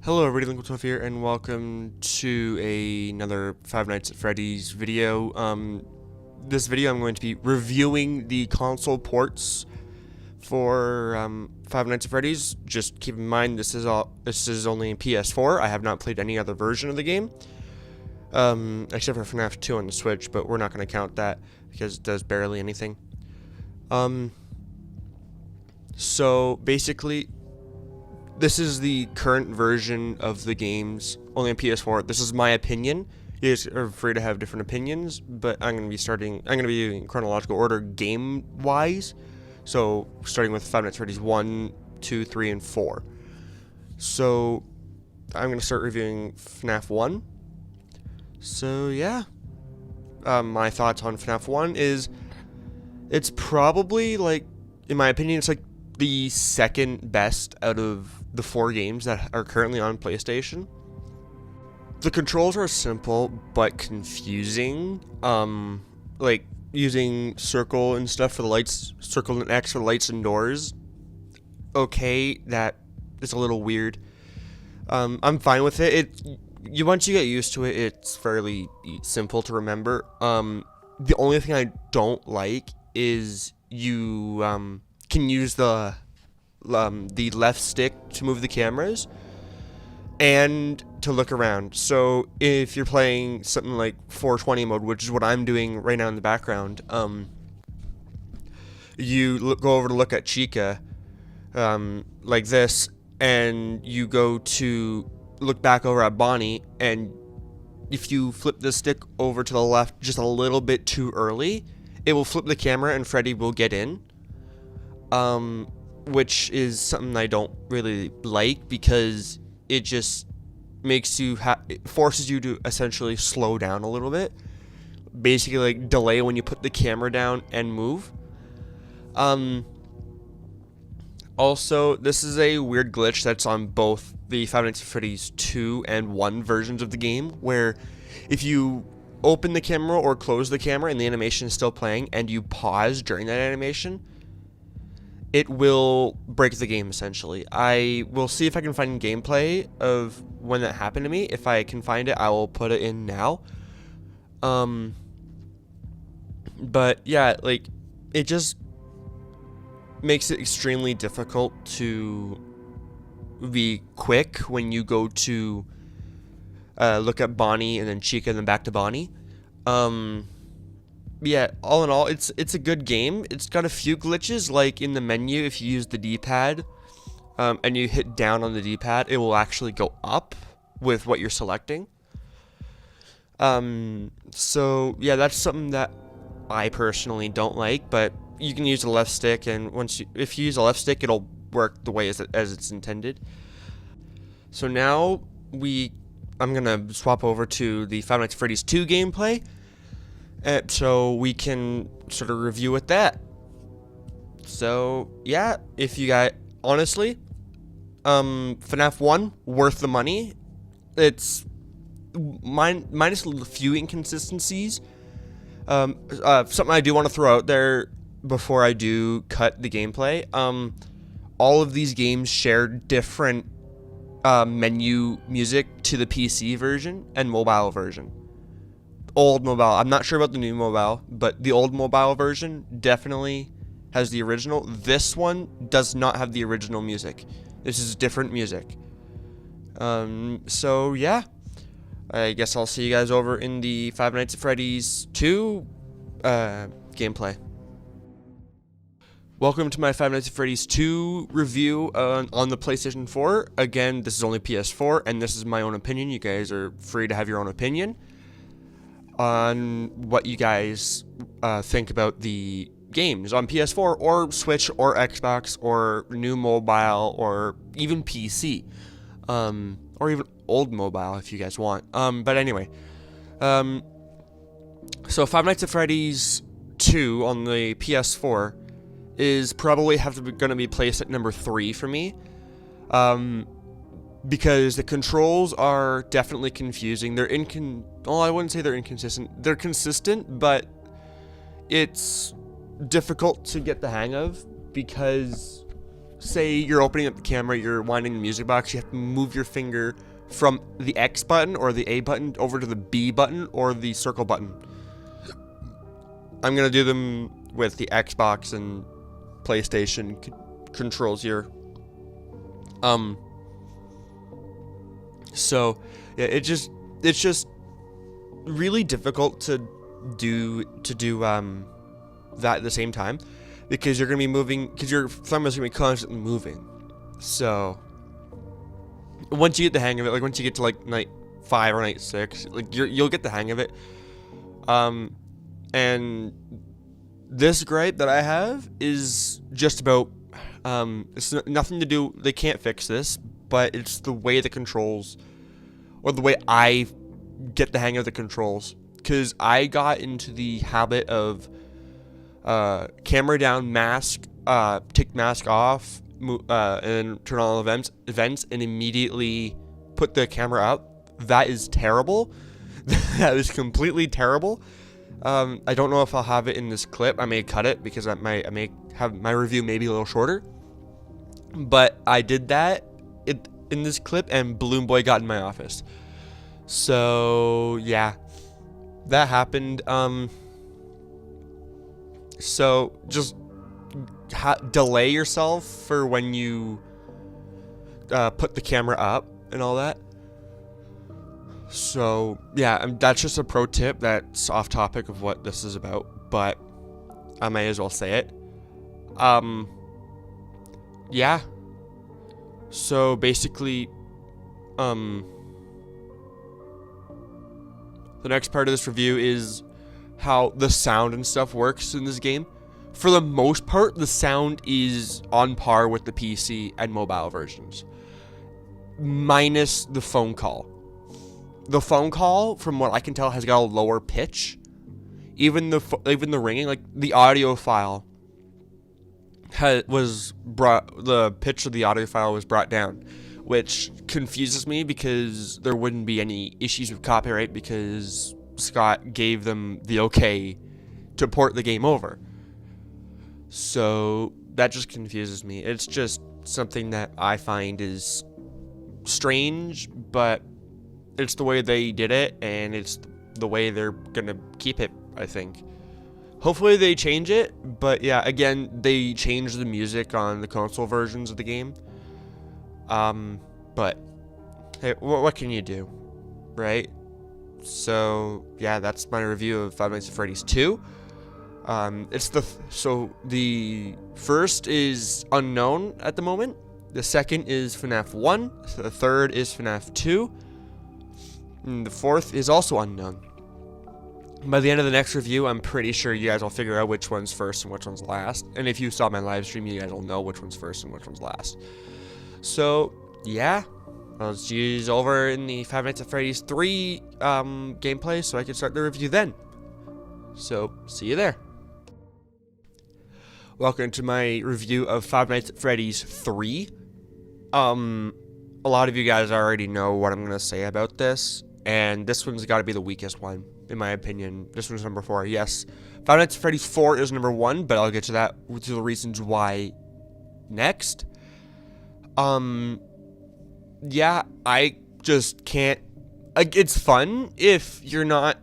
Hello everybody, Linkle12 here, and welcome to another Five Nights at Freddy's video. This video I'm going to be reviewing the console ports for Five Nights at Freddy's. Just keep in mind this is only PS4. I have not played any other version of the game, except for FNaF 2 on the Switch, but we're not going to count that because it does barely anything. So basically, this is the current version of the games, only on PS4. This is my opinion. You guys are free to have different opinions, but I'm going to be in chronological order game-wise. So, starting with Five Nights at Freddy's 1, 2, 3, and 4. So, I'm going to start reviewing FNaF 1. So, yeah. My thoughts on FNaF 1 is, it's probably, like, in my opinion, it's like the second best out of the 4 games that are currently on PlayStation. The controls are simple but confusing. Like using circle and stuff for the lights, circle and X for the lights and doors. Okay, that is a little weird. I'm fine with it. Once you get used to it, it's fairly simple to remember. The only thing I don't like is you can use the left stick to move the cameras and to look around. So if you're playing something like 420 mode, which is what I'm doing right now in the background, you go over to look at Chica like this, and you go to look back over at Bonnie, and if you flip the stick over to the left just a little bit too early, it will flip the camera and Freddy will get in. Which is something I don't really like, because it just makes you it forces you to essentially slow down a little bit, basically like delay when you put the camera down and move. Also, this is a weird glitch that's on both the Five Nights at Freddy's 2 and 1 versions of the game, where if you open the camera or close the camera and the animation is still playing and you pause during that animation, it will break the game, essentially. I will see if I can find gameplay of when that happened to me. If I can find it, I will put it in now. But yeah, like, it just makes it extremely difficult to be quick when you go to look at Bonnie and then Chica and then back to Bonnie. Yeah, all in all, it's a good game. It's got a few glitches, like in the menu, if you use the D-pad and you hit down on the D-pad, it will actually go up with what you're selecting. So yeah, that's something that I personally don't like, but you can use the left stick, and if you use the left stick, it'll work the way as it's intended. So now I'm gonna swap over to the Five Nights at Freddy's 2 gameplay. So we can sort of review with that. So yeah, if you got, honestly, FNaF 1 worth the money. It's minus a few inconsistencies. Something I do want to throw out there before I do cut the gameplay. All of these games share different menu music to the PC version and mobile version. Old mobile, I'm not sure about the new mobile, but the old mobile version definitely has the original. This one does not have the original music. This is different music. So yeah, I guess I'll see you guys over in the Five Nights at Freddy's 2 gameplay. Welcome to my Five Nights at Freddy's 2 review on the PlayStation 4. Again, this is only PS4, and this is my own opinion. You guys are free to have your own opinion on what you guys think about the games on PS4 or Switch or Xbox or new mobile or even PC, or even old mobile if you guys want. But anyway, so Five Nights at Freddy's 2 on the PS4 is probably going to be placed at number 3 for me. Because the controls are definitely confusing. They're I wouldn't say they're inconsistent. They're consistent, but it's difficult to get the hang of, because say you're opening up the camera, you're winding the music box, you have to move your finger from the X button or the A button over to the B button or the circle button. I'm gonna do them with the Xbox and PlayStation controls here. So yeah, it's just really difficult to do that at the same time, because you're gonna be moving, because your thumb is gonna be constantly moving. So once you get the hang of it, like once you get to like night 5 or night 6, like you'll get the hang of it. And this gripe that I have is just about it's nothing to do, they can't fix this, but it's the way the controls, or the way I get the hang of the controls, because I got into the habit of camera down, mask, take mask off, and turn on all events, and immediately put the camera up. That is terrible. That is completely terrible. I don't know if I'll have it in this clip. I may cut it because I may have my review maybe a little shorter. But I did that in this clip, and Balloon Boy got in my office. So yeah, that happened. So just delay yourself for when you put the camera up and all that. So yeah, that's just a pro tip that's off topic of what this is about, but I may as well say it. Yeah. So basically, the next part of this review is how the sound and stuff works in this game. For the most part, the sound is on par with the PC and mobile versions, minus the phone call. The phone call, from what I can tell, has got a lower pitch. Even the ringing, like the audio file, the pitch of the audio file was brought down, which confuses me because there wouldn't be any issues with copyright because Scott gave them the okay to port the game over. So that just confuses me. It's just something that I find is strange, but it's the way they did it, and it's the way they're gonna keep it, I think. Hopefully they change it, but yeah, again, they changed the music on the console versions of the game. But hey, what can you do, right? So yeah, that's my review of Five Nights at Freddy's 2. So the first is unknown at the moment. The second is FNaF 1. The third is FNaF 2. And the fourth is also unknown. By the end of the next review, I'm pretty sure you guys will figure out which one's first and which one's last. And if you saw my live stream, you guys will know which one's first and which one's last. So, yeah. I'll see you over in the Five Nights at Freddy's 3 gameplay so I can start the review then. So, see you there. Welcome to my review of Five Nights at Freddy's 3. A lot of you guys already know what I'm going to say about this. And this one's got to be the weakest one, in my opinion. This one's number 4. Yes, Five Nights at Freddy's 4 is number 1, but I'll get to that, to the reasons why next. Yeah, I just can't. Like, it's fun if you're not,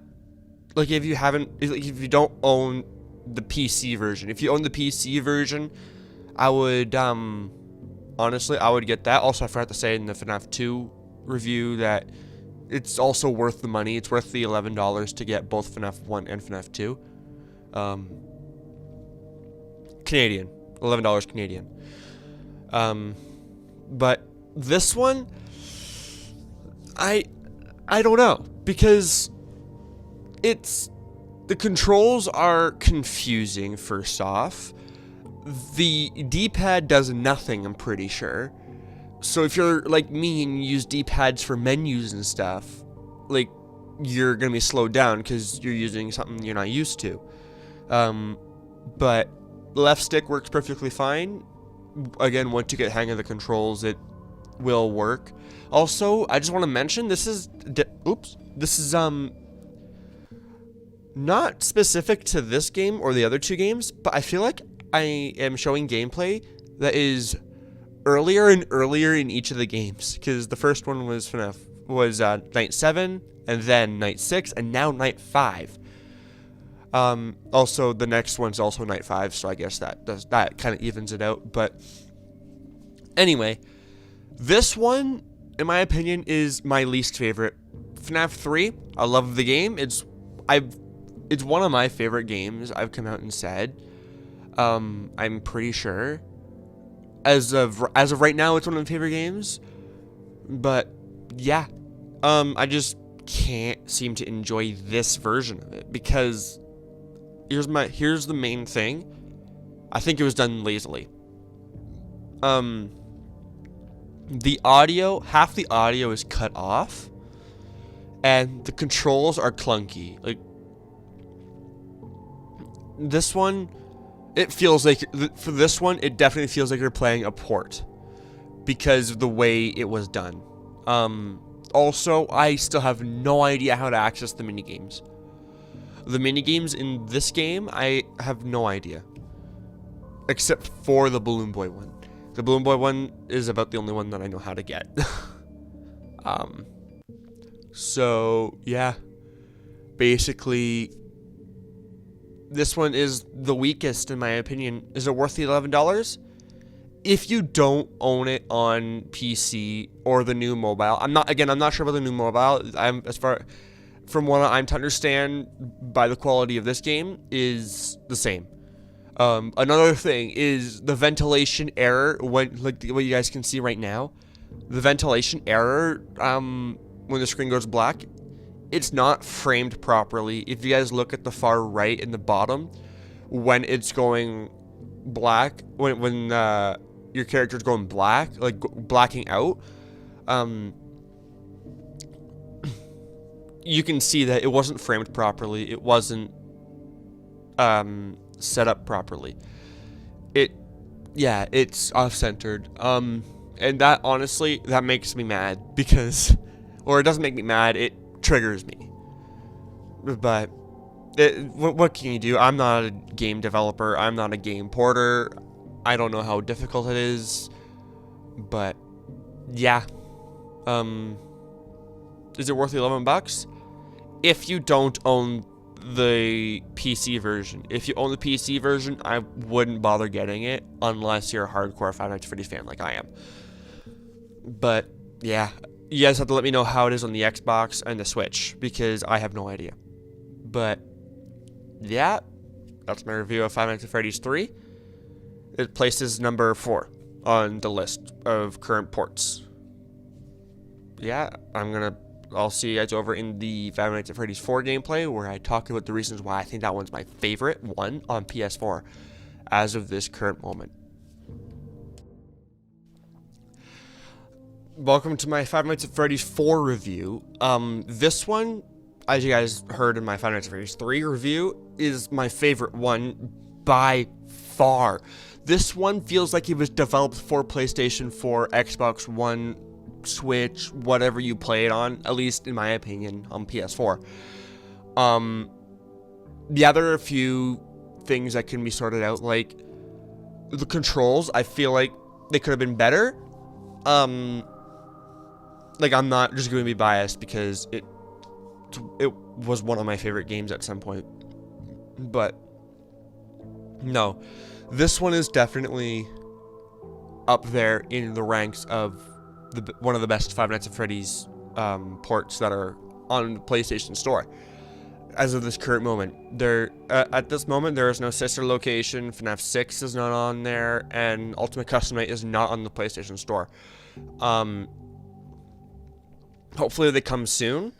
like, if you don't own the PC version. If you own the PC version, I would, honestly, I would get that. Also, I forgot to say in the FNaF 2 review that it's also worth the money. It's worth the $11 to get both FNaF 1 and FNaF 2. Canadian. $11 Canadian. But this one, I don't know, because the controls are confusing, first off. The D-pad does nothing, I'm pretty sure. So if you're like me and you use D-pads for menus and stuff, like, you're gonna be slowed down because you're using something you're not used to. But the left stick works perfectly fine. Again, once you get the hang of the controls, it will work. Also, I just want to mention, this is not specific to this game or the other two games, but I feel like I am showing gameplay that is earlier and earlier in each of the games, because the first one was FNaF was night 7, and then night 6, and now night 5. Also the next one's also night 5, so I guess that kind of evens it out. But anyway, this one, in my opinion, is my least favorite. FNaF 3, I love the game. It's one of my favorite games I've come out and said. I'm pretty sure. As of right now, it's one of my favorite games. But yeah, I just can't seem to enjoy this version of it, because here's the main thing. I think it was done lazily. The audio, half the audio is cut off, and the controls are clunky. Like, this one, it feels like, for this one, it definitely feels like you're playing a port, because of the way it was done. Also, I still have no idea how to access the minigames. The minigames in this game, I have no idea. Except for the Balloon Boy one. The Balloon Boy one is about the only one that I know how to get. So, yeah. Basically, this one is the weakest, in my opinion. Is it worth the $11? If you don't own it on PC or the new mobile, I'm not sure about the new mobile. From what I'm to understand, by the quality of this game, is the same. Another thing is the ventilation error. Like what you guys can see right now, the ventilation error. When the screen goes black, it's not framed properly. If you guys look at the far right in the bottom, when it's going black, when your character's going black, like blacking out, you can see that it wasn't framed properly. It wasn't set up properly. It's off-centered. And that, honestly, that makes me mad, because, or it doesn't make me mad, it triggers me. But what can you do? I'm not a game developer. I'm not a game porter. I don't know how difficult it is. But yeah. Is it worth the $11? If you don't own the PC version. If you own the PC version, I wouldn't bother getting it unless you're a hardcore Five Nights at Freddy's fan like I am. But yeah, you guys have to let me know how it is on the Xbox and the Switch, because I have no idea. But yeah, that's my review of Five Nights at Freddy's 3. It places number 4 on the list of current ports. Yeah, I'll see you guys over in the Five Nights at Freddy's 4 gameplay, where I talk about the reasons why I think that one's my favorite one on PS4 as of this current moment. Welcome to my Five Nights at Freddy's 4 review. This one, as you guys heard in my Five Nights at Freddy's 3 review, is my favorite one by far. This one feels like it was developed for PlayStation 4, Xbox One, Switch, whatever you play it on, at least in my opinion, on PS4. Yeah, there are a few things that can be sorted out, like the controls. I feel like they could have been better. Like, I'm not just going to be biased because it was one of my favorite games at some point. But no, this one is definitely up there in the ranks of one of the best Five Nights at Freddy's ports that are on the PlayStation Store. As of this current moment, at this moment, there is no sister location. FNaF 6 is not on there, and Ultimate Custom Night is not on the PlayStation Store. Hopefully they come soon.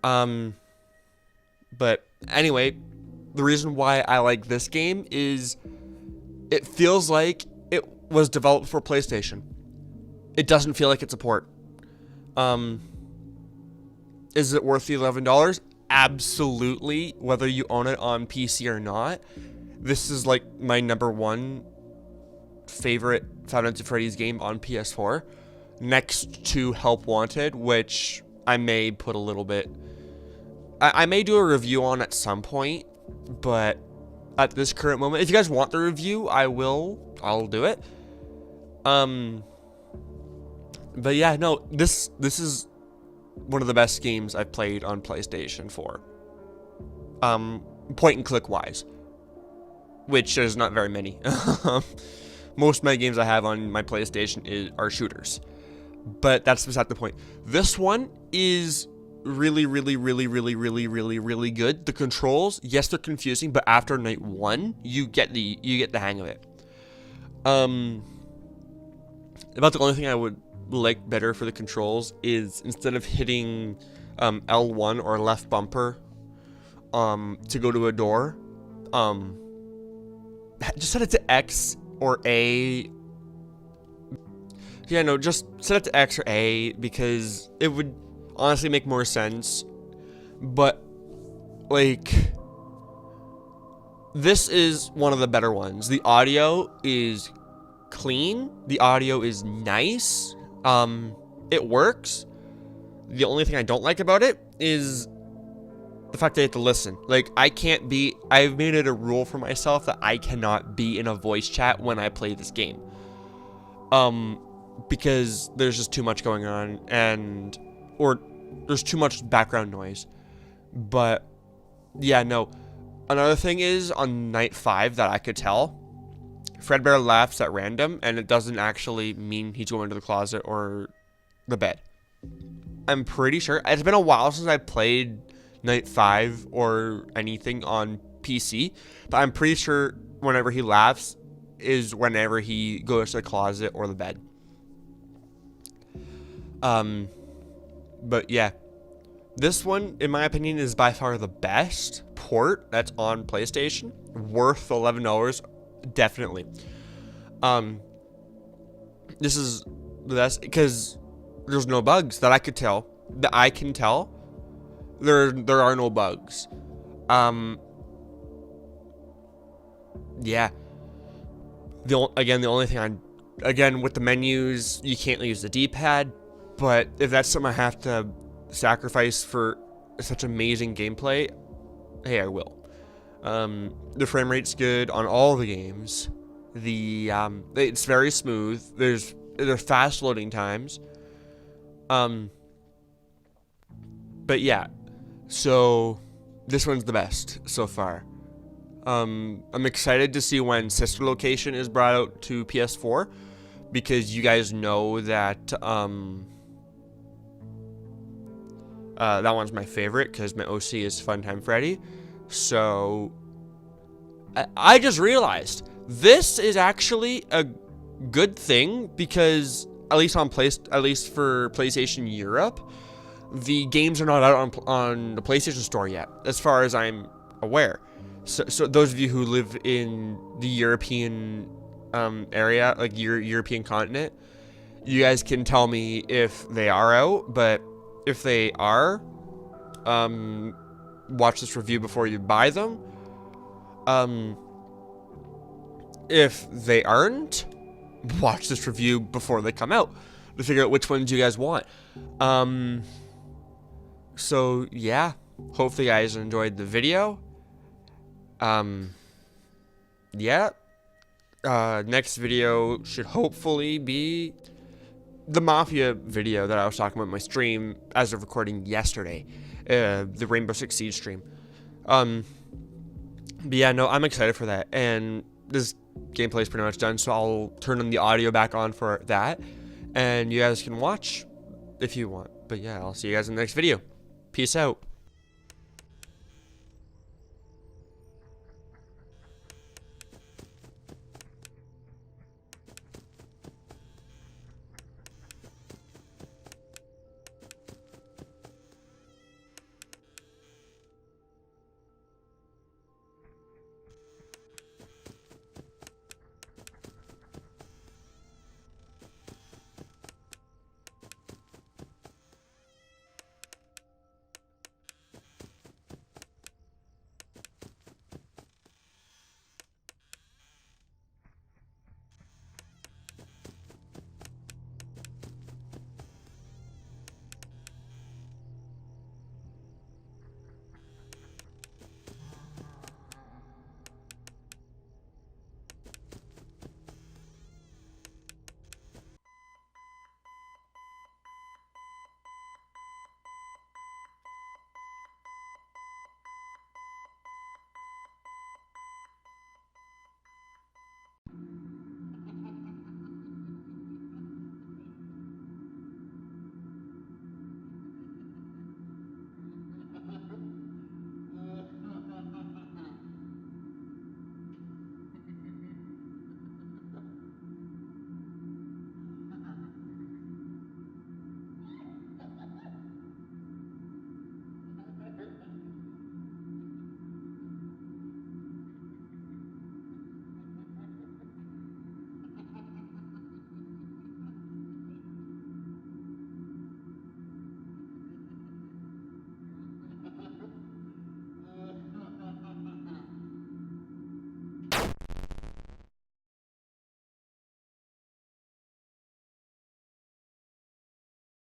But anyway, the reason why I like this game is it feels like it was developed for PlayStation. It doesn't feel like it's a port. Is it worth the $11? Absolutely, whether you own it on PC or not. This is like my #1 favorite Five Nights at Freddy's game on PS4, next to Help Wanted, which I may put a little bit. I may do a review on at some point, but at this current moment, if you guys want the review, I'll do it. But yeah, no, this is one of the best games I've played on PlayStation 4. Point and click wise, which is not very many. Most of my games I have on my PlayStation are shooters, but that's beside the point. This one is really, really, really, really, really, really, really good. The controls, yes, they're confusing, but after night 1, you get the hang of it. About the only thing I would like better for the controls is instead of hitting L1 or left bumper to go to a door, just set it to X or A. Yeah, no, just set it to X or A because it would honestly make more sense. But like, this is one of the better ones. The audio is clean. The audio is nice. It works. The only thing I don't like about it is the fact that I have to listen. Like, I've made it a rule for myself that I cannot be in a voice chat when I play this game. Because there's just too much going on or there's too much background noise. But yeah, no. Another thing is on night 5 that I could tell, Fredbear laughs at random, and it doesn't actually mean he's going to the closet or the bed. I'm pretty sure. It's been a while since I played Night 5 or anything on PC, but I'm pretty sure whenever he laughs is whenever he goes to the closet or the bed. But yeah. This one, in my opinion, is by far the best port that's on PlayStation. Worth $11. Definitely. This is the best because there's no bugs that I could tell. That I can tell. There are no bugs. Yeah. The only thing with the menus, you can't use the D-pad. But if that's something I have to sacrifice for such amazing gameplay, hey, I will. The frame rate's good on all the games. It's very smooth. There's fast loading times. But yeah, so this one's the best so far. I'm excited to see when Sister Location is brought out to PS4 because you guys know that that one's my favorite because my OC is Funtime Freddy. So I just realized this is actually a good thing because at least for PlayStation Europe, the games are not out on the PlayStation Store yet, as far as I'm aware. So those of you who live in the European area, like your European continent, you guys can tell me if they are out. But if they are, watch this review before you buy them. If they aren't, watch this review before they come out to figure out which ones you guys want. So yeah, hopefully you guys enjoyed the video. Yeah. Next video should hopefully be the Mafia video that I was talking about in my stream as of recording yesterday. The Rainbow Six Siege stream. But yeah, no, I'm excited for that. And this gameplay is pretty much done, so I'll turn on the audio back on for that. And you guys can watch if you want. But yeah, I'll see you guys in the next video. Peace out.